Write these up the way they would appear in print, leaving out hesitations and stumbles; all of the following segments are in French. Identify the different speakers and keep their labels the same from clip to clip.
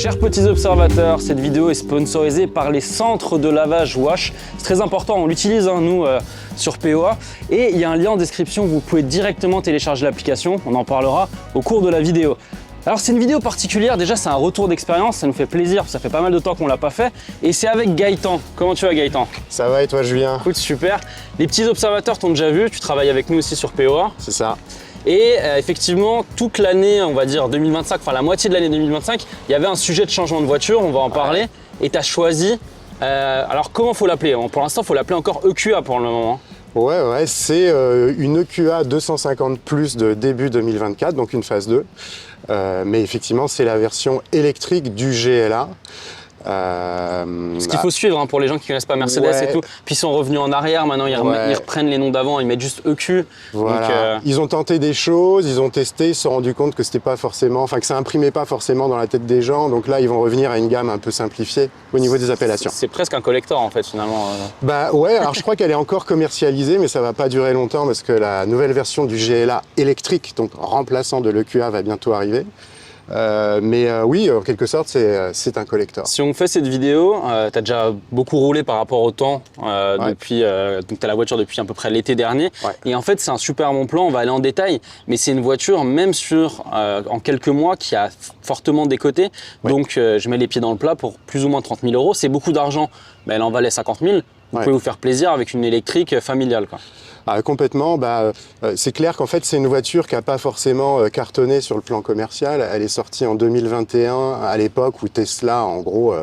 Speaker 1: Chers petits observateurs, cette vidéo est sponsorisée par les centres de lavage Wash. C'est très important, on l'utilise nous sur POA et il y a un lien en description où vous pouvez directement télécharger l'application, on en parlera au cours de la vidéo. Alors c'est une vidéo particulière, déjà c'est un retour d'expérience, ça nous fait plaisir, ça fait pas mal de temps qu'on l'a pas fait et c'est avec Gaëtan. Comment tu vas Gaëtan?
Speaker 2: Ça va et toi Julien?
Speaker 1: Écoute, super. Les petits observateurs t'ont déjà vu, tu travailles avec nous aussi sur POA.
Speaker 2: C'est ça.
Speaker 1: Et effectivement, toute l'année, on va dire 2025, enfin la moitié de l'année 2025, il y avait un sujet de changement de voiture, on va en parler. Et tu as choisi, alors comment faut l'appeler? Pour l'instant, il faut l'appeler encore EQA pour le moment.
Speaker 2: Ouais, c'est une EQA 250 Plus de début 2024, donc une phase 2. Mais effectivement, c'est la version électrique du GLA.
Speaker 1: Ce qu'il faut suivre pour les gens qui ne connaissent pas Mercedes et tout, puis ils sont revenus en arrière, maintenant ils reprennent les noms d'avant, ils mettent juste EQ.
Speaker 2: Voilà. Donc, ils ont tenté des choses, ils ont testé, ils se sont rendus compte que c'était pas forcément, que ça imprimait pas forcément dans la tête des gens, donc là ils vont revenir à une gamme un peu simplifiée au niveau des appellations.
Speaker 1: C'est presque un collector en fait finalement.
Speaker 2: Bah ouais, alors je crois qu'elle est encore commercialisée mais ça va pas durer longtemps parce que la nouvelle version du GLA électrique, donc remplaçant de l'EQA, va bientôt arriver. Oui, en quelque sorte, c'est un collector.
Speaker 1: Si on fait cette vidéo, tu as déjà beaucoup roulé par rapport au temps depuis, donc tu as la voiture depuis à peu près l'été dernier. Ouais. Et en fait, c'est un super bon plan, on va aller en détail, mais c'est une voiture, même en quelques mois, qui a fortement décoté. Ouais. Donc, je mets les pieds dans le plat pour plus ou moins 30 000 €. C'est beaucoup d'argent, mais elle en valait 50 000. Vous pouvez vous faire plaisir avec une électrique familiale, quoi.
Speaker 2: Ah, complètement, c'est clair qu'en fait c'est une voiture qui n'a pas forcément cartonné sur le plan commercial. Elle est sortie en 2021 à l'époque où Tesla en gros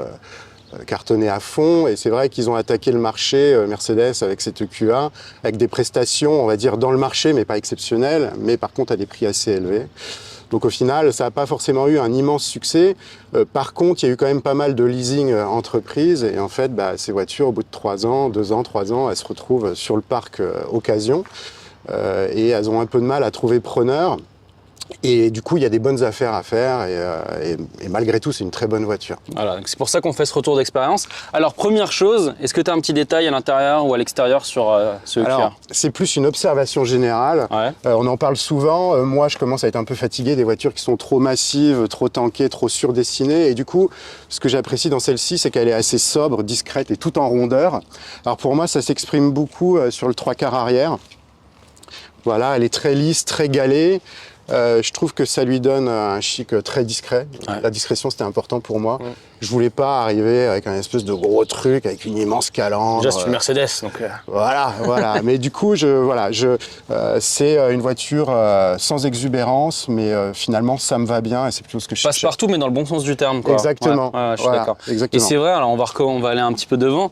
Speaker 2: cartonnait à fond et c'est vrai qu'ils ont attaqué le marché Mercedes avec cette EQA avec des prestations on va dire dans le marché mais pas exceptionnelles, mais par contre à des prix assez élevés. Donc au final, ça n'a pas forcément eu un immense succès. Par contre, il y a eu quand même pas mal de leasing entreprises. Et en fait, ces voitures, au bout de 3 ans, 2 ans, 3 ans, elles se retrouvent sur le parc occasion. Et elles ont un peu de mal à trouver preneur. Et du coup, il y a des bonnes affaires à faire et malgré tout, c'est une très bonne voiture.
Speaker 1: Voilà, c'est pour ça qu'on fait ce retour d'expérience. Alors, première chose, est-ce que tu as un petit détail à l'intérieur ou à l'extérieur sur ce EQA?
Speaker 2: Alors, c'est plus une observation générale. Ouais. On en parle souvent. Moi, je commence à être un peu fatigué des voitures qui sont trop massives, trop tankées, trop surdessinées. Et du coup, ce que j'apprécie dans celle-ci, c'est qu'elle est assez sobre, discrète et tout en rondeur. Alors pour moi, ça s'exprime beaucoup sur le 3/4 arrière. Voilà, elle est très lisse, très galée. Je trouve que ça lui donne un chic très discret. Ouais. La discrétion, c'était important pour moi. Ouais. Je voulais pas arriver avec un espèce de gros truc, avec une immense calandre.
Speaker 1: Déjà, c'est une Mercedes, donc...
Speaker 2: Voilà. Mais du coup, c'est une voiture sans exubérance, mais finalement, ça me va bien et c'est plutôt ce que je cherche.
Speaker 1: Passe partout, mais dans le bon sens du terme, quoi.
Speaker 2: Exactement.
Speaker 1: Ouais, je suis d'accord. Et c'est vrai, alors on va aller un petit peu devant.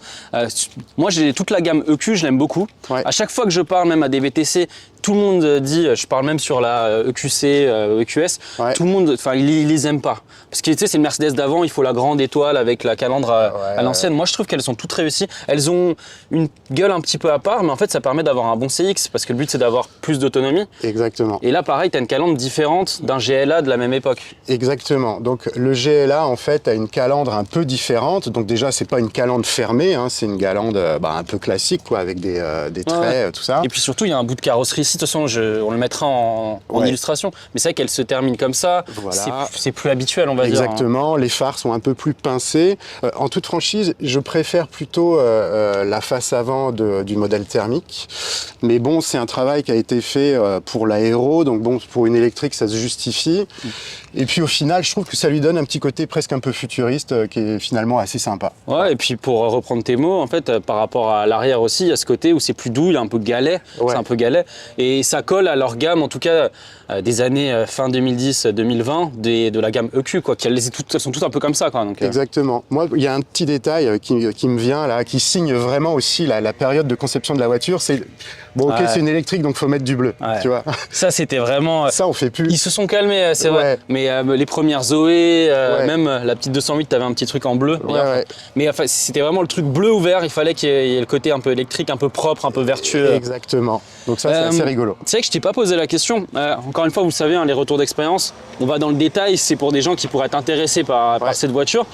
Speaker 1: Moi, j'ai toute la gamme EQ, je l'aime beaucoup. Ouais. À chaque fois que je parle, même à des VTC, tout le monde dit, je parle même sur la EQC, EQS, tout le monde, ils les aiment pas. Parce que tu sais, c'est une Mercedes d'avant, il faut la grande étoile avec la calandre à l'ancienne. Moi, je trouve qu'elles sont toutes réussies. Elles ont une gueule un petit peu à part, mais en fait, ça permet d'avoir un bon CX parce que le but, c'est d'avoir plus d'autonomie.
Speaker 2: Exactement.
Speaker 1: Et là, pareil, tu as une calandre différente d'un GLA de la même époque.
Speaker 2: Exactement. Donc, le GLA, en fait, a une calandre un peu différente. Donc, déjà, c'est pas une calandre fermée, hein, c'est une calandre un peu classique, quoi, avec des traits, tout ça.
Speaker 1: Et puis surtout, il y a un bout de carrosserie ici. De toute façon, on le mettra en illustration. Mais c'est vrai qu'elle se termine comme ça. Voilà. C'est plus habituel, on va dire.
Speaker 2: Exactement. Les phares sont un peu plus pincés. En toute franchise, je préfère plutôt la face avant du modèle thermique. Mais bon, c'est un travail qui a été fait pour l'aéro. Donc bon, pour une électrique, ça se justifie. Et puis au final, je trouve que ça lui donne un petit côté presque un peu futuriste qui est finalement assez sympa.
Speaker 1: Ouais, et puis pour reprendre tes mots, en fait, par rapport à l'arrière aussi, il y a ce côté où c'est plus doux, il est un peu galet. Ouais. C'est un peu galet. Et ça colle à leur gamme, en tout cas, des années fin 2010-2020, de la gamme EQ, quoi. Elles sont toutes un peu comme ça, quoi. Donc,
Speaker 2: Exactement. Moi, il y a un petit détail qui me vient là, qui signe vraiment aussi la période de conception de la voiture. C'est bon, ok, c'est une électrique, donc faut mettre du bleu. Ouais. Tu vois.
Speaker 1: Ça, c'était vraiment.
Speaker 2: Ça, on fait plus.
Speaker 1: Ils se sont calmés, c'est vrai. Mais les premières Zoé, même la petite 208, t'avais un petit truc en bleu. Mais enfin, c'était vraiment le truc bleu ou vert. Il fallait qu'il y ait le côté un peu électrique, un peu propre, un peu vertueux.
Speaker 2: Exactement. Donc ça, c'est assez rigolo.
Speaker 1: C'est vrai que je t'ai pas posé la question. Encore une fois, vous savez, hein, les retours d'expérience, on va dans le détail, c'est pour des gens qui pourraient être intéressés par cette voiture.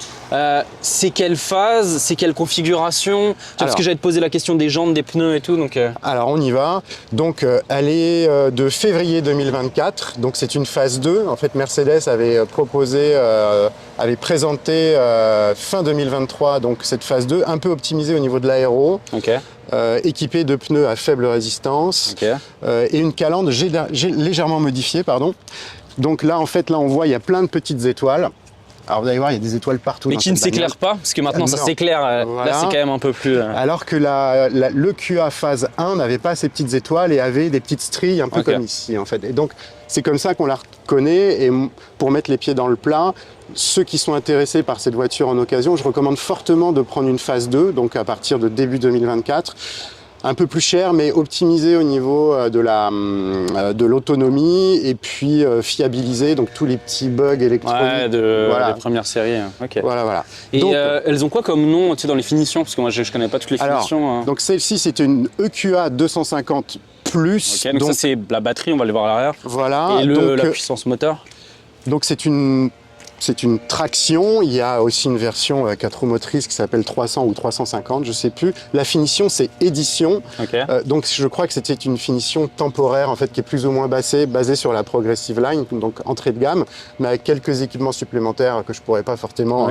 Speaker 1: C'est quelle phase, c'est quelle configuration? Parce que j'allais te poser la question des jantes, des pneus et tout. Donc,
Speaker 2: Alors on y va. Donc elle est de février 2024, donc c'est une phase 2. En fait, Mercedes avait proposé, avait présenté fin 2023, donc cette phase 2, un peu optimisée au niveau de l'aéro. Équipée de pneus à faible résistance et une calandre légèrement modifiée, pardon. Donc là, en fait, là on voit, il y a plein de petites étoiles. Alors vous allez voir, il y a des étoiles partout.
Speaker 1: Mais qui ne s'éclairent pas, parce que maintenant ça s'éclaire. Voilà. Là, c'est quand même un peu plus.
Speaker 2: Alors que le QA phase 1 n'avait pas ces petites étoiles et avait des petites stries un peu comme ici, en fait. Et donc c'est comme ça qu'on la reconnaît. Et pour mettre les pieds dans le plat, ceux qui sont intéressés par cette voiture en occasion, je recommande fortement de prendre une phase 2, donc à partir de début 2024. Un peu plus cher, mais optimisé au niveau de l'autonomie et puis fiabilisé, donc tous les petits bugs électroniques.
Speaker 1: Des premières séries.
Speaker 2: Voilà.
Speaker 1: Et donc, elles ont quoi comme nom dans les finitions? Parce que moi, je connais pas toutes les finitions.
Speaker 2: Donc celle-ci, c'est une EQA 250 plus.
Speaker 1: Donc ça, c'est la batterie, on va le voir à l'arrière.
Speaker 2: Voilà.
Speaker 1: Et la puissance moteur.
Speaker 2: Donc c'est une traction. Il y a aussi une version 4 roues motrices qui s'appelle 300 ou 350, je sais plus. La finition, c'est édition. Donc je crois que c'était une finition temporaire en fait qui est plus ou moins basée sur la Progressive Line, donc entrée de gamme, mais avec quelques équipements supplémentaires que je pourrais pas forcément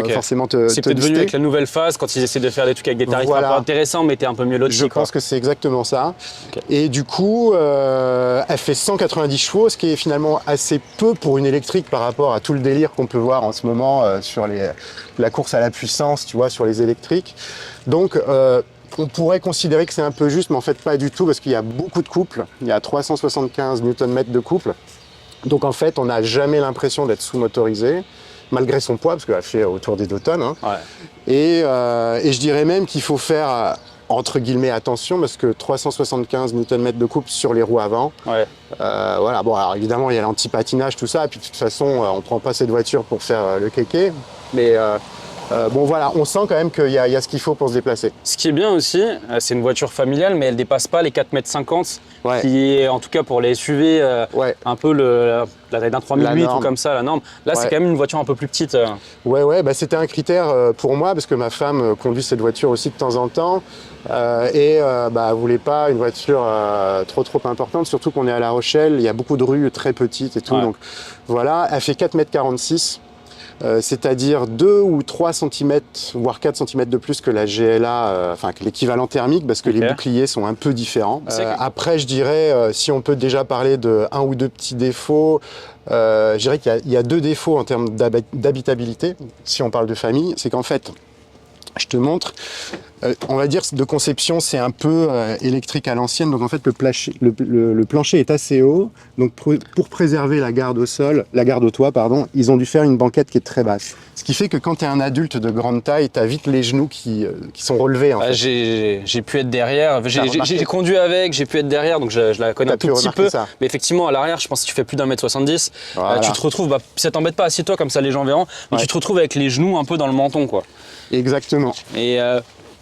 Speaker 2: te
Speaker 1: C'est peut-être venu avec la nouvelle phase quand ils essaient de faire des trucs avec des tarifs un peu intéressants, mais t'es un peu mieux loti.
Speaker 2: Je pense que c'est exactement ça. Et du coup, elle fait 190 chevaux, ce qui est finalement assez peu pour une électrique par rapport à tout le délire qu'on peut voir en ce moment sur la course à la puissance, tu vois, sur les électriques. Donc, on pourrait considérer que c'est un peu juste, mais en fait pas du tout, parce qu'il y a beaucoup de couples. Il y a 375 Nm de couple. Donc en fait, on n'a jamais l'impression d'être sous-motorisé, malgré son poids, parce qu'elle fait autour des 2 tonnes. Hein. Et je dirais même qu'il faut faire entre guillemets attention, parce que 375 Nm de couple sur les roues avant. Voilà. Bon, alors évidemment, il y a l'anti-patinage, tout ça, et puis de toute façon, on prend pas cette voiture pour faire le kéké. Mais bon, voilà, on sent quand même qu'il y a ce qu'il faut pour se déplacer.
Speaker 1: Ce qui est bien aussi, c'est une voiture familiale, mais elle dépasse pas les 4,50 m, qui est en tout cas pour les SUV un peu la taille d'un 3008 ou comme ça, la norme. Là, c'est quand même une voiture un peu plus petite.
Speaker 2: Bah, c'était un critère pour moi, parce que ma femme conduit cette voiture aussi de temps en temps. Elle voulait pas une voiture trop importante, surtout qu'on est à La Rochelle, il y a beaucoup de rues très petites et tout. Donc voilà, elle fait 4,46 m. C'est-à-dire 2 ou 3 cm, voire 4 cm de plus que la GLA, que l'équivalent thermique, parce que les boucliers sont un peu différents. Après, je dirais, si on peut déjà parler de 1 ou 2 petits défauts, je dirais qu'il y a 2 défauts en termes d'habitabilité, si on parle de famille. C'est qu'en fait, je te montre, on va dire de conception, c'est un peu électrique à l'ancienne. Donc en fait, le plancher est assez haut. Donc pour préserver la garde au toit, pardon, ils ont dû faire une banquette qui est très basse. Ce qui fait que quand tu es un adulte de grande taille, tu as vite les genoux qui sont relevés. En fait.
Speaker 1: J'ai pu être derrière, j'ai conduit avec, j'ai pu être derrière, donc je la connais un tout petit peu. Ça. Mais effectivement, à l'arrière, je pense que si tu fais plus d'1,70 m, tu te retrouves, ça t'embête pas, assieds-toi comme ça les gens verront, mais tu te retrouves avec les genoux un peu dans le menton, quoi.
Speaker 2: Exactement.
Speaker 1: Et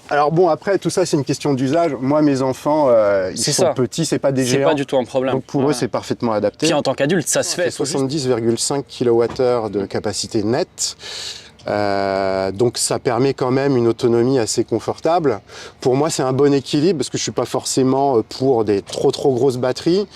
Speaker 2: alors bon, après, tout ça, c'est une question d'usage. Moi, mes enfants, ils sont petits, c'est pas des géants.
Speaker 1: C'est pas du tout un problème.
Speaker 2: Donc pour eux, c'est parfaitement adapté.
Speaker 1: Puis en tant qu'adulte, ça se fait.
Speaker 2: 70,5 kWh de capacité nette. Donc ça permet quand même une autonomie assez confortable. Pour moi, c'est un bon équilibre, parce que je suis pas forcément pour des trop grosses batteries.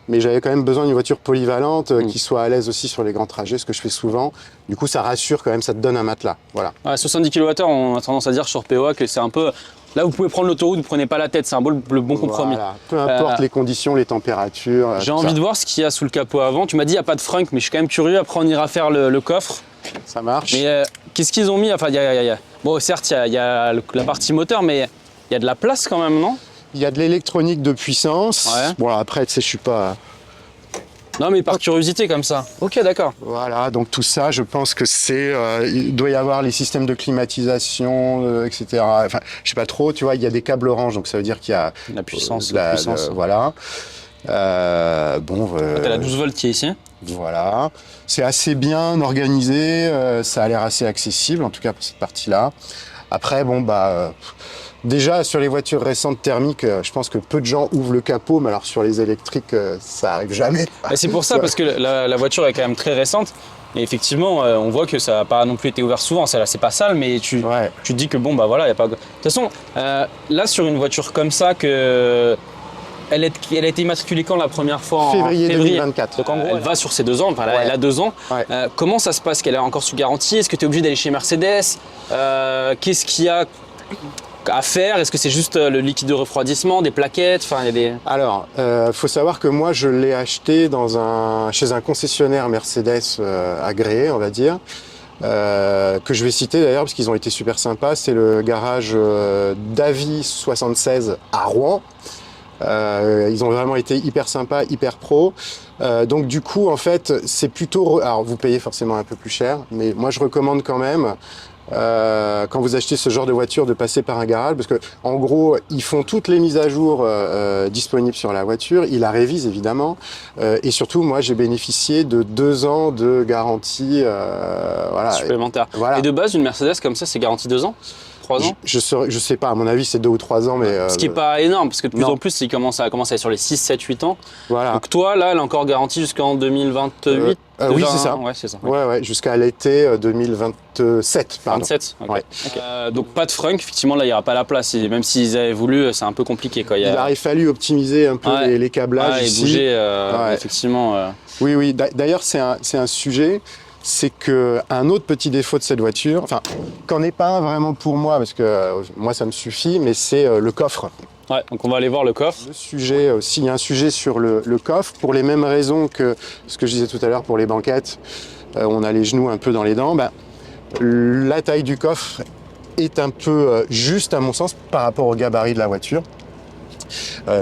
Speaker 2: Mais j'avais quand même besoin d'une voiture polyvalente qui soit à l'aise aussi sur les grands trajets, ce que je fais souvent. Du coup, ça rassure quand même, ça te donne un matelas. Voilà.
Speaker 1: 70 kWh, on a tendance à dire sur POA que c'est un peu... Là, vous pouvez prendre l'autoroute, vous prenez pas la tête, c'est un peu le bon compromis.
Speaker 2: Voilà. Peu importe les conditions, les températures.
Speaker 1: J'ai envie de voir ce qu'il y a sous le capot avant. Tu m'as dit qu'il n'y a pas de frunk, mais je suis quand même curieux. Après, on ira faire le coffre.
Speaker 2: Ça marche.
Speaker 1: Mais qu'est-ce qu'ils ont mis? Enfin, bon, certes, il y a la partie moteur, mais il y a de la place quand même, non?
Speaker 2: Il y a de l'électronique de puissance. Bon, après, tu sais, je suis pas...
Speaker 1: Non, mais par curiosité comme ça. Ok, d'accord.
Speaker 2: Voilà, donc tout ça, je pense que c'est... il doit y avoir les systèmes de climatisation, etc. Enfin, je sais pas trop, tu vois, il y a des câbles orange, donc ça veut dire qu'il y a...
Speaker 1: La puissance.
Speaker 2: Voilà.
Speaker 1: T'as la 12 volts qui est ici.
Speaker 2: Voilà. C'est assez bien organisé, ça a l'air assez accessible, en tout cas pour cette partie-là. Après, bon, déjà sur les voitures récentes thermiques, je pense que peu de gens ouvrent le capot, mais alors sur les électriques, ça arrive jamais.
Speaker 1: Et c'est pour ça, parce que la voiture est quand même très récente. Et effectivement, on voit que ça n'a pas non plus été ouvert souvent. C'est pas sale, mais tu te dis que bon, bah voilà, il n'y a pas. De toute façon, là, sur une voiture comme ça, elle a été immatriculée quand la première fois? En
Speaker 2: février 2024.
Speaker 1: Donc en gros, elle va sur ses 2 ans, enfin, elle a 2 ans.
Speaker 2: Ouais.
Speaker 1: Comment ça se passe? Qu'elle est encore sous garantie? Est-ce que tu es obligé d'aller chez Mercedes? Qu'est-ce qu'il y a à faire? Est-ce que c'est juste le liquide de refroidissement, des plaquettes? Enfin, il y a des...
Speaker 2: Alors, faut savoir que moi, je l'ai acheté chez un concessionnaire Mercedes agréé, on va dire, que je vais citer d'ailleurs parce qu'ils ont été super sympas. C'est le garage Davy 76 à Rouen. Ils ont vraiment été hyper sympas, hyper pro. Donc du coup, en fait, c'est plutôt... Alors, vous payez forcément un peu plus cher, mais moi, je recommande quand même, quand vous achetez ce genre de voiture, de passer par un garage, parce que en gros, ils font toutes les mises à jour disponibles sur la voiture, ils la révisent évidemment, et surtout, moi, j'ai bénéficié de 2 ans de garantie voilà.
Speaker 1: Supplémentaire.
Speaker 2: Voilà.
Speaker 1: Et de base, une Mercedes comme ça, c'est garantie 2 ans? 3 ans?
Speaker 2: Je sais pas, à mon avis, c'est 2 ou 3 ans, mais...
Speaker 1: Ce qui n'est pas énorme, parce que de plus en plus, il commence à aller sur les 6, 7, 8 ans.
Speaker 2: Voilà.
Speaker 1: Donc toi, là, elle est encore garantie jusqu'en 2028?
Speaker 2: Oui, c'est ça.
Speaker 1: Ouais, c'est ça.
Speaker 2: Ouais, jusqu'à l'été 2027, pardon.
Speaker 1: 27, ok.
Speaker 2: Ouais.
Speaker 1: Donc pas de frunk, effectivement, là, il n'y aura pas la place. Et même s'ils avaient voulu, c'est un peu compliqué, quoi.
Speaker 2: Il aurait fallu optimiser un peu les câblages
Speaker 1: et
Speaker 2: ici.
Speaker 1: bouger, effectivement.
Speaker 2: Oui. D'ailleurs, c'est un sujet. C'est qu'un autre petit défaut de cette voiture, enfin, qu'en est pas un vraiment pour moi, parce que moi ça me suffit, mais c'est le coffre.
Speaker 1: Ouais, donc on va aller voir le coffre.
Speaker 2: Le sujet aussi, il y a un sujet sur le coffre, pour les mêmes raisons que ce que je disais tout à l'heure pour les banquettes, on a les genoux un peu dans les dents, la taille du coffre est un peu juste à mon sens par rapport au gabarit de la voiture.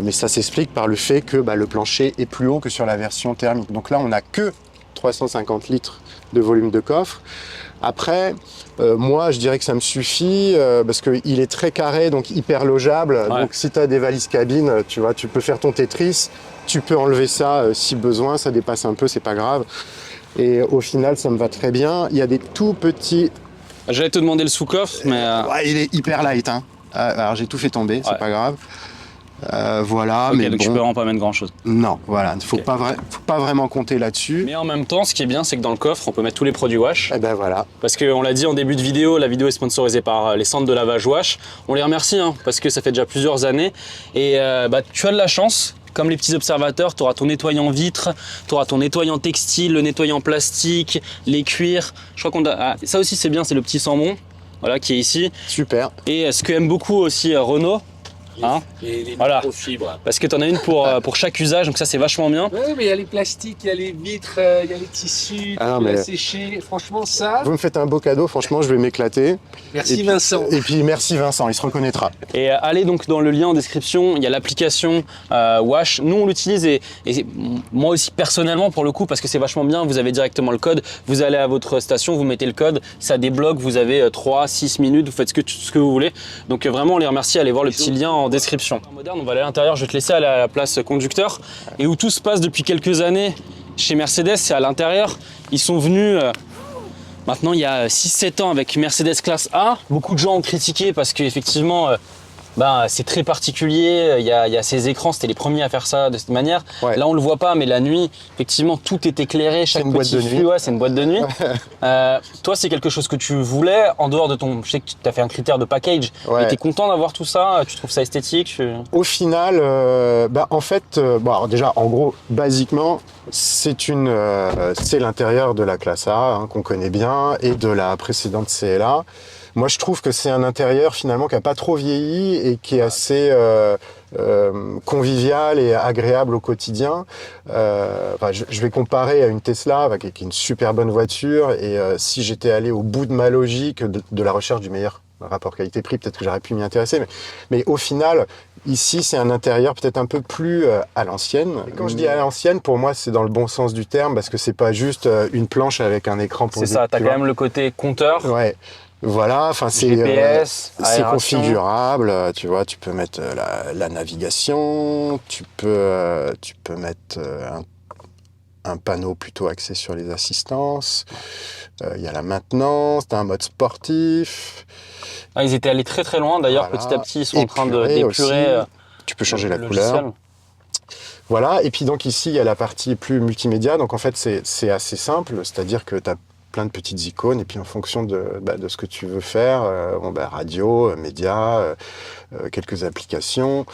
Speaker 2: Mais ça s'explique par le fait que le plancher est plus haut que sur la version thermique. Donc là, on n'a que 350 litres de volume de coffre. Après, moi, je dirais que ça me suffit parce qu'il est très carré, donc hyper logeable. Ouais. Donc si tu as des valises cabine, tu vois, tu peux faire ton Tetris, tu peux enlever ça si besoin, ça dépasse un peu, c'est pas grave. Et au final, ça me va très bien. Il y a des tout petits...
Speaker 1: J'allais te demander le sous-coffre, mais...
Speaker 2: Ouais, il est hyper light, hein. Alors j'ai tout fait tomber, c'est pas grave. Voilà,
Speaker 1: okay,
Speaker 2: mais
Speaker 1: donc
Speaker 2: bon,
Speaker 1: je peux vraiment pas mettre grand chose.
Speaker 2: Non, voilà, il faut pas vraiment compter là-dessus.
Speaker 1: Mais en même temps, ce qui est bien, c'est que dans le coffre, on peut mettre tous les produits Wash.
Speaker 2: Et ben voilà.
Speaker 1: Parce qu'on l'a dit en début de vidéo, la vidéo est sponsorisée par les centres de lavage Wash. On les remercie, hein, parce que ça fait déjà plusieurs années. Et tu as de la chance. Comme les petits observateurs, tu auras ton nettoyant vitre, tu auras ton nettoyant textile, le nettoyant plastique, les cuirs. Je crois qu'on a... ça aussi c'est bien, c'est le petit Sambon, voilà, qui est ici.
Speaker 2: Super.
Speaker 1: Et ce que aime beaucoup aussi Renault, hein,
Speaker 3: les
Speaker 1: voilà,
Speaker 3: microfibres.
Speaker 1: parce que tu en as une pour chaque usage, donc ça c'est vachement bien.
Speaker 3: Oui, mais il y a les plastiques, il y a les vitres, il y a les tissus, tu peux la sécher. Franchement, ça...
Speaker 2: Vous me faites un beau cadeau, franchement, je vais m'éclater.
Speaker 3: Merci Vincent.
Speaker 2: Et puis merci Vincent, il se reconnaîtra.
Speaker 1: Et allez donc dans le lien en description, il y a l'application Wash. Nous on l'utilise et moi aussi personnellement pour le coup, parce que c'est vachement bien, vous avez directement le code, vous allez à votre station, vous mettez le code, ça débloque, vous avez 3-6 minutes, vous faites ce que vous voulez. Donc vraiment on les remercie, allez voir le petit lien en description. Moderne, on va aller à l'intérieur, je vais te laisser aller à la place conducteur. Et où tout se passe depuis quelques années chez Mercedes, c'est à l'intérieur. Ils sont venus maintenant il y a 6-7 ans avec Mercedes classe A. Beaucoup de gens ont critiqué parce qu'effectivement c'est très particulier, il y a ces écrans, c'était les premiers à faire ça de cette manière. Ouais. Là on le voit pas, mais la nuit, effectivement tout est éclairé, chaque petit flux, ouais, c'est une boîte de nuit. Toi c'est quelque chose que tu voulais, en dehors de ton... Je sais que tu as fait un critère de package, ouais. Mais tu es content d'avoir tout ça, tu trouves ça esthétique?
Speaker 2: Au final, en fait, alors déjà en gros, basiquement, c'est l'intérieur de la classe A, hein, qu'on connaît bien, et de la précédente CLA. Moi, je trouve que c'est un intérieur finalement qui n'a pas trop vieilli et qui est assez convivial et agréable au quotidien. Je vais comparer à une Tesla, qui est une super bonne voiture, et si j'étais allé au bout de ma logique de la recherche du meilleur rapport qualité-prix, peut-être que j'aurais pu m'y intéresser. Mais au final, ici, c'est un intérieur peut-être un peu plus à l'ancienne. Et quand je dis à l'ancienne, pour moi, c'est dans le bon sens du terme, parce que c'est pas juste une planche avec un écran posé.
Speaker 1: C'est ça, tu as quand même le côté compteur.
Speaker 2: Ouais. Voilà, enfin c'est configurable, tu vois, tu peux mettre la navigation, tu peux mettre un panneau plutôt axé sur les assistances. Il y a la maintenance, tu as un mode sportif.
Speaker 1: Ah, ils étaient allés très très loin. D'ailleurs,
Speaker 2: Voilà.
Speaker 1: petit à petit, ils sont en train d'épurer.
Speaker 2: Tu peux changer la
Speaker 1: logiciel.
Speaker 2: couleur. Voilà, et puis donc ici, il y a la partie plus multimédia. Donc en fait, c'est assez simple, c'est-à-dire que tu as plein de petites icônes, et puis en fonction de ce que tu veux faire, radio, médias, quelques applications,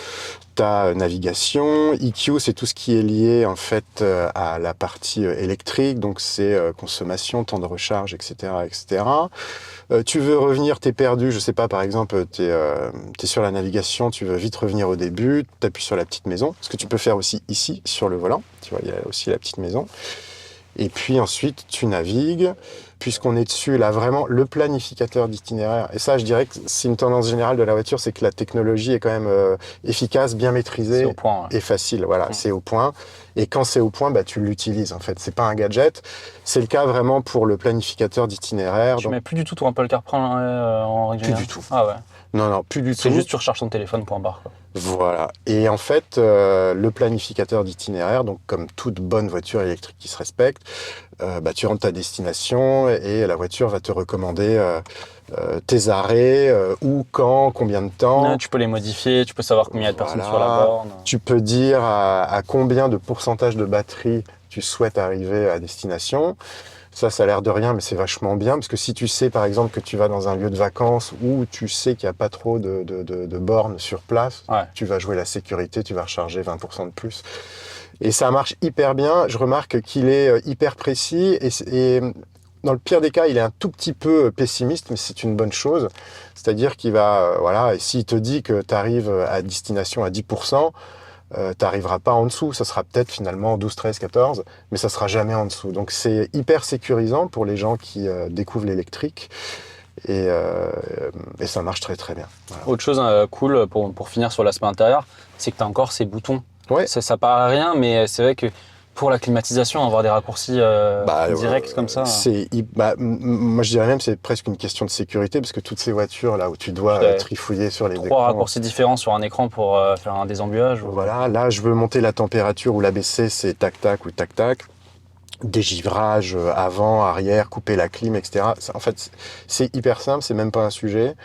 Speaker 2: tu as navigation, EQ, c'est tout ce qui est lié en fait à la partie électrique, donc c'est consommation, temps de recharge, etc., etc. Tu veux revenir, t'es perdu, je sais pas, par exemple, t'es sur la navigation, tu veux vite revenir au début, t'appuies sur la petite maison, ce que tu peux faire aussi ici, sur le volant, tu vois, il y a aussi la petite maison. Et puis ensuite, tu navigues, puisqu'on est dessus, là, vraiment, le planificateur d'itinéraire. Et ça, je dirais que c'est une tendance générale de la voiture, c'est que la technologie est quand même efficace, bien maîtrisée et facile. Voilà, c'est au point. Et quand c'est au point, tu l'utilises, en fait. C'est pas un gadget. C'est le cas vraiment pour le planificateur d'itinéraire.
Speaker 1: Tu mets plus du tout ton Apple CarPlay en règle générale.
Speaker 2: Plus du tout.
Speaker 1: Ah ouais.
Speaker 2: Non, plus du tout.
Speaker 1: C'est juste tu recharges ton téléphone, point barre, quoi.
Speaker 2: Voilà. Et en fait, le planificateur d'itinéraire, donc comme toute bonne voiture électrique qui se respecte, tu rentres ta destination et la voiture va te recommander tes arrêts, où, quand, combien de temps.
Speaker 1: Ouais, tu peux les modifier, tu peux savoir combien il y a de personnes sur la borne.
Speaker 2: Tu peux dire à combien de pourcentage de batterie tu souhaites arriver à destination. Ça a l'air de rien, mais c'est vachement bien, parce que si tu sais, par exemple, que tu vas dans un lieu de vacances où tu sais qu'il n'y a pas trop de bornes sur place, tu vas jouer la sécurité, tu vas recharger 20% de plus. Et ça marche hyper bien. Je remarque qu'il est hyper précis et dans le pire des cas, il est un tout petit peu pessimiste, mais c'est une bonne chose. C'est-à-dire qu'il va, et s'il te dit que tu arrives à destination à 10%, t'arriveras pas en dessous, ça sera peut-être finalement 12, 13, 14, mais ça sera jamais en dessous. Donc c'est hyper sécurisant pour les gens qui découvrent l'électrique et ça marche très très bien. Voilà.
Speaker 1: Autre chose cool pour finir sur l'aspect intérieur, c'est que tu as encore ces boutons.
Speaker 2: Ouais.
Speaker 1: Ça paraît rien, mais c'est vrai que pour la climatisation, avoir des raccourcis directs comme ça.
Speaker 2: Moi je dirais même c'est presque une question de sécurité, parce que toutes ces voitures là où tu dois trifouiller sur les écrans.
Speaker 1: 3 raccourcis différents sur un écran pour faire un désembuyage.
Speaker 2: Voilà, là je veux monter la température ou la baisser, c'est tac-tac ou tac-tac. Dégivrage avant, arrière, couper la clim, etc. En fait, c'est hyper simple, c'est même pas un sujet.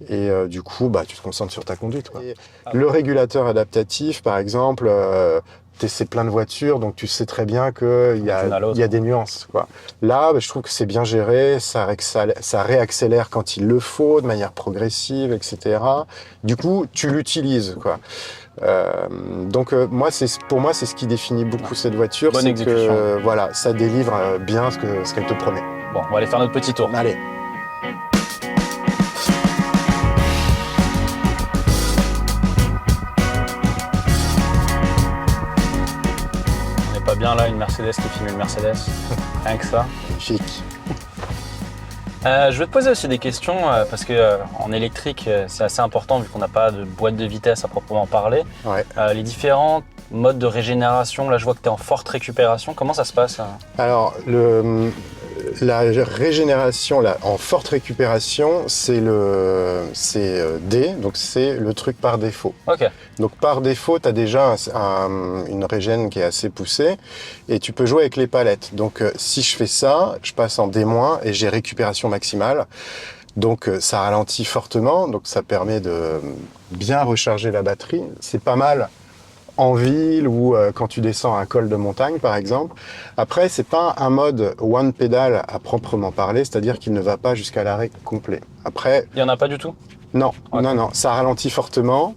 Speaker 2: Et du coup, tu te concentres sur ta conduite, quoi. Le régulateur adaptatif, par exemple, c'est plein de voitures, donc tu sais très bien qu'il y a des nuances, quoi. Là, je trouve que c'est bien géré, ça réaccélère quand il le faut, de manière progressive, etc. Du coup, tu l'utilises, quoi. Pour moi, c'est ce qui définit beaucoup cette voiture.
Speaker 1: Bonne exécution.
Speaker 2: Que ça délivre bien ce qu'elle te promet.
Speaker 1: Bon, on va aller faire notre petit tour.
Speaker 2: Allez.
Speaker 1: On n'est pas bien là, une Mercedes qui filme une Mercedes. Rien que ça.
Speaker 2: Magnifique.
Speaker 1: Je vais te poser aussi des questions parce que en électrique, c'est assez important vu qu'on n'a pas de boîte de vitesse à proprement parler.
Speaker 2: Ouais.
Speaker 1: Les différents modes de régénération, là je vois que tu es en forte récupération. Comment ça se passe?
Speaker 2: Alors, la régénération en forte récupération, c'est D, donc c'est le truc par défaut.
Speaker 1: Ok.
Speaker 2: Donc par défaut, tu as déjà une régène qui est assez poussée et tu peux jouer avec les palettes. Donc si je fais ça, je passe en D- et j'ai récupération maximale. Donc ça ralentit fortement, donc ça permet de bien recharger la batterie. C'est pas mal en ville ou quand tu descends un col de montagne, par exemple. Après, c'est pas un mode one pedal à proprement parler, c'est-à-dire qu'il ne va pas jusqu'à l'arrêt complet. Après,
Speaker 1: il y en a pas du tout?
Speaker 2: Non, non, ça ralentit fortement.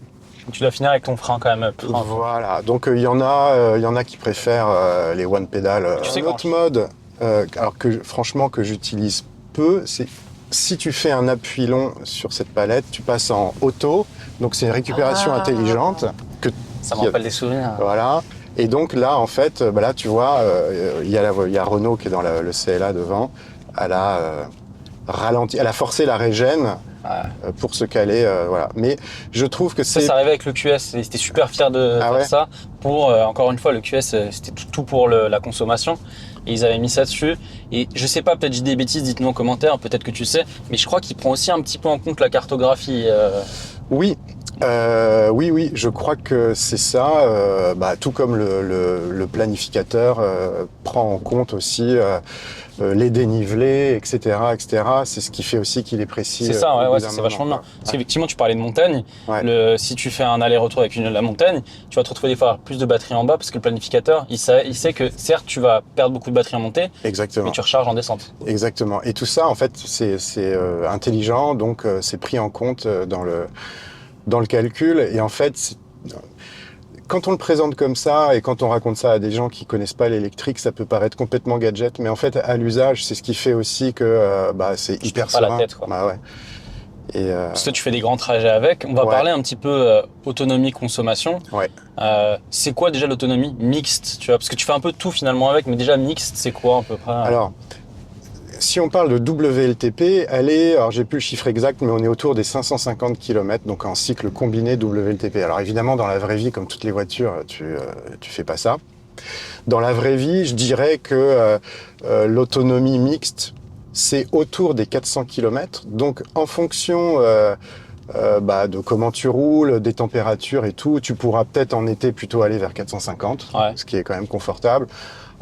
Speaker 1: Tu dois finir avec ton frein quand même.
Speaker 2: Voilà, donc il y en a qui préfèrent les one pedal.
Speaker 1: Tu sais
Speaker 2: un autre mode, alors que franchement que j'utilise peu, c'est si tu fais un appui long sur cette palette, tu passes en auto, donc c'est une récupération intelligente.
Speaker 1: Ça me rappelle des souvenirs.
Speaker 2: Voilà. Et donc là, en fait, là, tu vois, il y a Renault qui est dans le CLA devant. Elle a ralenti, elle a forcé la régène pour se caler. Voilà. Mais je trouve que
Speaker 1: ça arrivait avec le QS. Ils étaient super fiers de faire ça. Pour, encore une fois, le QS, c'était tout pour la consommation. Et ils avaient mis ça dessus. Et je sais pas, peut-être j'ai des bêtises, dites-nous en commentaire, peut-être que tu sais. Mais je crois qu'il prend aussi un petit peu en compte la cartographie.
Speaker 2: Oui. Oui, je crois que c'est ça. Tout comme le planificateur prend en compte aussi les dénivelés, etc., etc. C'est ce qui fait aussi qu'il est précis.
Speaker 1: C'est ça, c'est vachement bien. Parce qu'effectivement, tu parlais de montagne. Si tu fais un aller-retour avec la montagne, tu vas te retrouver des fois plus de batterie en bas parce que le planificateur, il sait que certes, tu vas perdre beaucoup de batterie en montée,
Speaker 2: exactement,
Speaker 1: mais tu recharges en descente.
Speaker 2: Exactement. Et tout ça, en fait, c'est intelligent, donc c'est pris en compte dans le calcul. Et en fait, quand on le présente comme ça et quand on raconte ça à des gens qui connaissent pas l'électrique, ça peut paraître complètement gadget, mais en fait, à l'usage, c'est ce qui fait aussi que c'est hyper serein.
Speaker 1: Pas la tête, quoi.
Speaker 2: Bah ouais.
Speaker 1: Parce que tu fais des grands trajets avec. On va parler un petit peu autonomie, consommation.
Speaker 2: Ouais.
Speaker 1: C'est quoi déjà l'autonomie mixte, tu vois? Parce que tu fais un peu de tout finalement avec, mais déjà mixte, c'est quoi à peu près?
Speaker 2: Alors, si on parle de WLTP, alors j'ai plus le chiffre exact, mais on est autour des 550 km, donc en cycle combiné WLTP. Alors évidemment, dans la vraie vie, comme toutes les voitures, tu fais pas ça. Dans la vraie vie, je dirais que l'autonomie mixte, c'est autour des 400 km. Donc en fonction de comment tu roules, des températures et tout, tu pourras peut-être en été plutôt aller vers 450, ce qui est quand même confortable.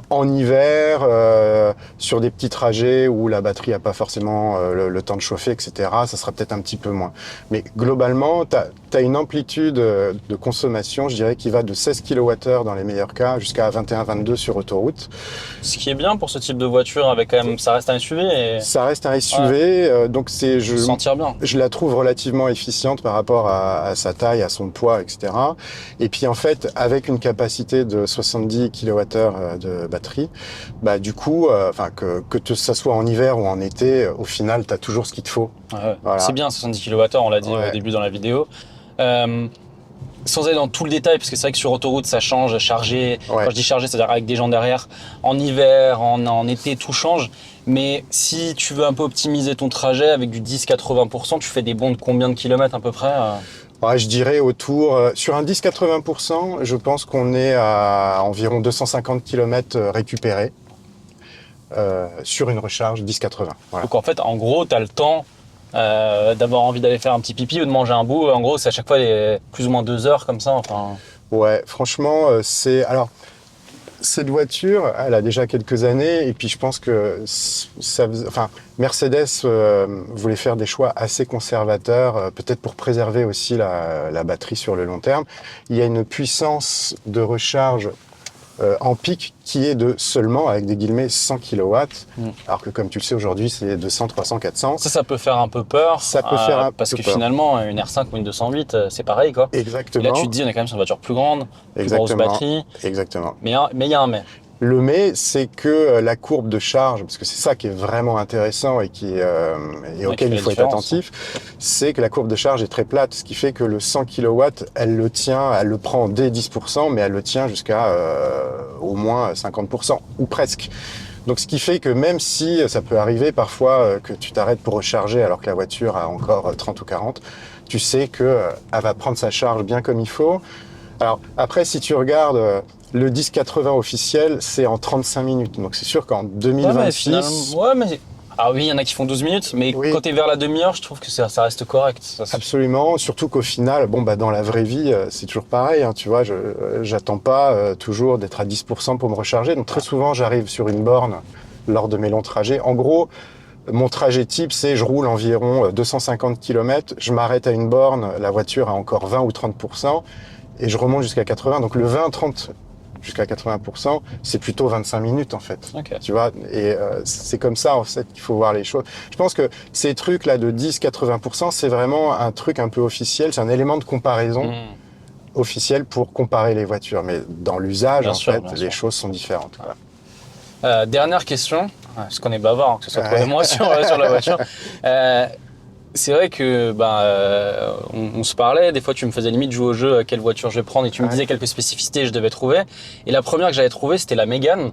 Speaker 2: En hiver, sur des petits trajets où la batterie n'a pas forcément le temps de chauffer, etc., ça sera peut-être un petit peu moins. Mais globalement, tu as une amplitude de consommation, je dirais, qui va de 16 kWh dans les meilleurs cas jusqu'à 21-22 sur autoroute.
Speaker 1: Ce qui est bien pour ce type de voiture, avec quand même, ça reste un SUV.
Speaker 2: Ça reste un SUV, donc
Speaker 1: sentir bien.
Speaker 2: Je la trouve relativement efficiente par rapport à sa taille, à son poids, etc. Et puis en fait, avec une capacité de 70 kWh de batterie, du coup, que ça soit en hiver ou en été, au final, tu as toujours ce qu'il te faut.
Speaker 1: Voilà. C'est bien 70 kWh, on l'a dit au début dans la vidéo. Sans aller dans tout le détail, parce que c'est vrai que sur autoroute, ça change, charger. Quand je dis charger, c'est-à-dire avec des gens derrière. En hiver, en été, tout change. Mais si tu veux un peu optimiser ton trajet avec du 10-80%, tu fais des bons de combien de kilomètres à peu près?
Speaker 2: Je dirais sur un 10-80%, je pense qu'on est à environ 250 km récupérés sur une recharge 10-80. Voilà.
Speaker 1: Donc en fait, en gros, tu as le temps d'avoir envie d'aller faire un petit pipi ou de manger un bout. En gros, c'est à chaque fois plus ou moins 2 heures comme ça. Enfin...
Speaker 2: Ouais, franchement, cette voiture, elle a déjà quelques années et puis je pense que Mercedes voulait faire des choix assez conservateurs, peut-être pour préserver aussi la batterie sur le long terme. Il y a une puissance de recharge en pic qui est de seulement, avec des guillemets, 100 kW, alors que comme tu le sais aujourd'hui, c'est 200, 300, 400.
Speaker 1: Ça peut faire un peu peur.
Speaker 2: Ça peut faire un peu peur.
Speaker 1: Parce que finalement, une R5 ou une 208, c'est pareil, quoi.
Speaker 2: Exactement.
Speaker 1: Et là, tu te dis, on est quand même sur une voiture plus grande, plus grosse batterie.
Speaker 2: Exactement.
Speaker 1: Mais il y a un mais.
Speaker 2: Le mais, c'est que la courbe de charge, parce que c'est ça qui est vraiment intéressant et auquel il faut être attentif, c'est que la courbe de charge est très plate, ce qui fait que le 100 kW, elle le prend dès 10%, mais elle le tient jusqu'à au moins 50%, ou presque. Donc ce qui fait que même si ça peut arriver parfois que tu t'arrêtes pour recharger alors que la voiture a encore 30 ou 40, tu sais qu'elle va prendre sa charge bien comme il faut. Alors après, si tu regardes... Le 1080 officiel, c'est en 35 minutes. Donc c'est sûr qu'en 2026...
Speaker 1: Ah oui, il y en a qui font 12 minutes, mais quand tu es vers la demi-heure, je trouve que ça reste correct.
Speaker 2: Absolument, surtout qu'au final, dans la vraie vie, c'est toujours pareil. Tu vois, j'attends pas toujours d'être à 10% pour me recharger. Donc très souvent, j'arrive sur une borne lors de mes longs trajets. En gros, mon trajet type, c'est je roule environ 250 km, je m'arrête à une borne, la voiture a encore 20 ou 30%, et je remonte jusqu'à 80. Donc le 20-30... jusqu'à 80%, c'est plutôt 25 minutes en fait. Tu vois, et c'est comme ça en fait qu'il faut voir les choses. Je pense que ces trucs là de 10-80%, c'est vraiment un truc un peu officiel, c'est un élément de comparaison officiel pour comparer les voitures. Mais dans l'usage, les choses sont différentes.
Speaker 1: Voilà. Dernière question, parce qu'on est bavard, que ce soit toi et moi sur la voiture. C'est vrai que on se parlait, des fois tu me faisais limite jouer au jeu quelle voiture je vais prendre et tu me disais quelques spécificités que je devais trouver. Et la première que j'avais trouvée, c'était la Mégane.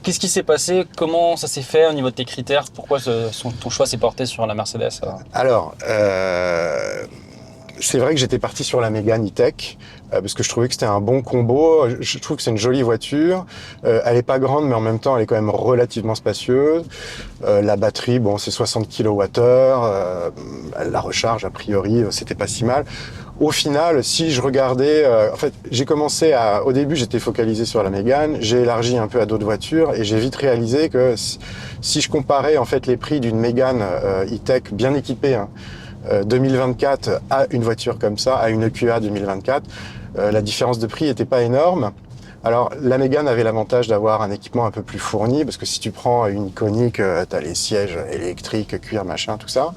Speaker 1: Qu'est-ce qui s'est passé? Comment ça s'est fait au niveau de tes critères? Pourquoi ton choix s'est porté sur la Mercedes?
Speaker 2: Alors, c'est vrai que j'étais parti sur la Mégane E-Tech parce que je trouvais que c'était un bon combo. Je trouve que c'est une jolie voiture. Elle est pas grande, mais en même temps, elle est quand même relativement spacieuse. La batterie, c'est 60 kWh. La recharge, a priori, c'était pas si mal. au final, si je regardais, en fait, j'ai commencé au début, j'étais focalisé sur la Mégane, j'ai élargi un peu à d'autres voitures et j'ai vite réalisé que si je comparais en fait les prix d'une Mégane e-tech bien équipée, 2024 à une voiture comme ça, à une EQA 2024, la différence de prix était pas énorme. Alors, la Mégane avait l'avantage d'avoir un équipement un peu plus fourni, parce que si tu prends une Iconic, tu as les sièges électriques, cuir, machin, tout ça.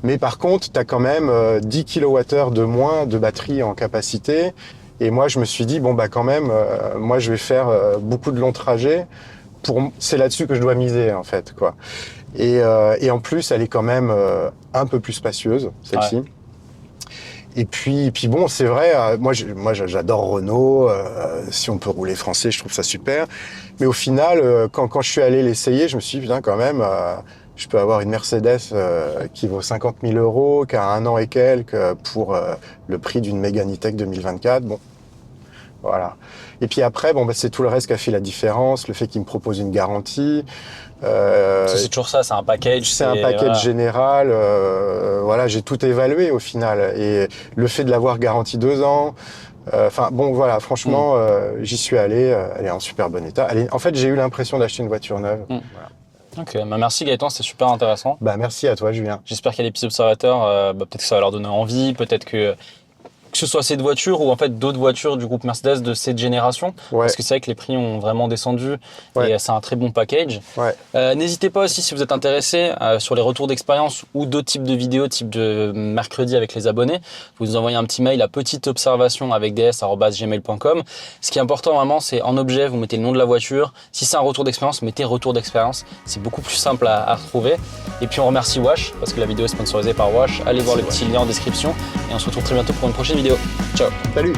Speaker 2: Mais par contre, tu as quand même 10 kWh de moins de batterie en capacité. Et moi, je me suis dit, bon, bah quand même, moi, je vais faire beaucoup de longs trajets. C'est là-dessus que je dois miser, en fait, quoi. Et en plus, elle est quand même un peu plus spacieuse, celle-ci. Ouais. Et puis bon, c'est vrai, moi j'adore Renault, si on peut rouler français, je trouve ça super. Mais au final, quand je suis allé l'essayer, je me suis dit, putain, quand même, je peux avoir une Mercedes qui vaut 50 000 €, qui a 1 an et quelques, pour le prix d'une Mégane e-tech 2024. Bon, voilà. Et puis après, bon, bah, c'est tout le reste qui a fait la différence, le fait qu'il me propose une garantie.
Speaker 1: C'est toujours ça, c'est un package.
Speaker 2: C'est un package général. Voilà, j'ai tout évalué au final. Et le fait de l'avoir garanti 2 ans. Enfin bon, voilà, franchement, j'y suis allé. Elle est en super bon état. En fait, j'ai eu l'impression d'acheter une voiture neuve. Voilà.
Speaker 1: Ok, bah merci Gaëtan, c'était super intéressant.
Speaker 2: Bah merci à toi, Julien.
Speaker 1: J'espère qu'il y a des petits observateurs, peut-être que ça va leur donner envie, peut-être que ce soit cette voiture ou en fait d'autres voitures du groupe Mercedes de cette génération, parce que c'est vrai que les prix ont vraiment descendu et c'est un très bon package. N'hésitez pas aussi si vous êtes intéressé sur les retours d'expérience ou d'autres types de vidéos, type de mercredi avec les abonnés, vous nous envoyez un petit mail à petiteobservation@ds@gmail.com. Ce qui est important vraiment, c'est en objet, vous mettez le nom de la voiture. Si c'est un retour d'expérience, mettez retour d'expérience. C'est beaucoup plus simple à retrouver. Et puis on remercie Wash parce que la vidéo est sponsorisée par Wash. Allez voir le petit lien en description et on se retrouve très bientôt pour une prochaine vidéo. Ciao.
Speaker 2: Salut.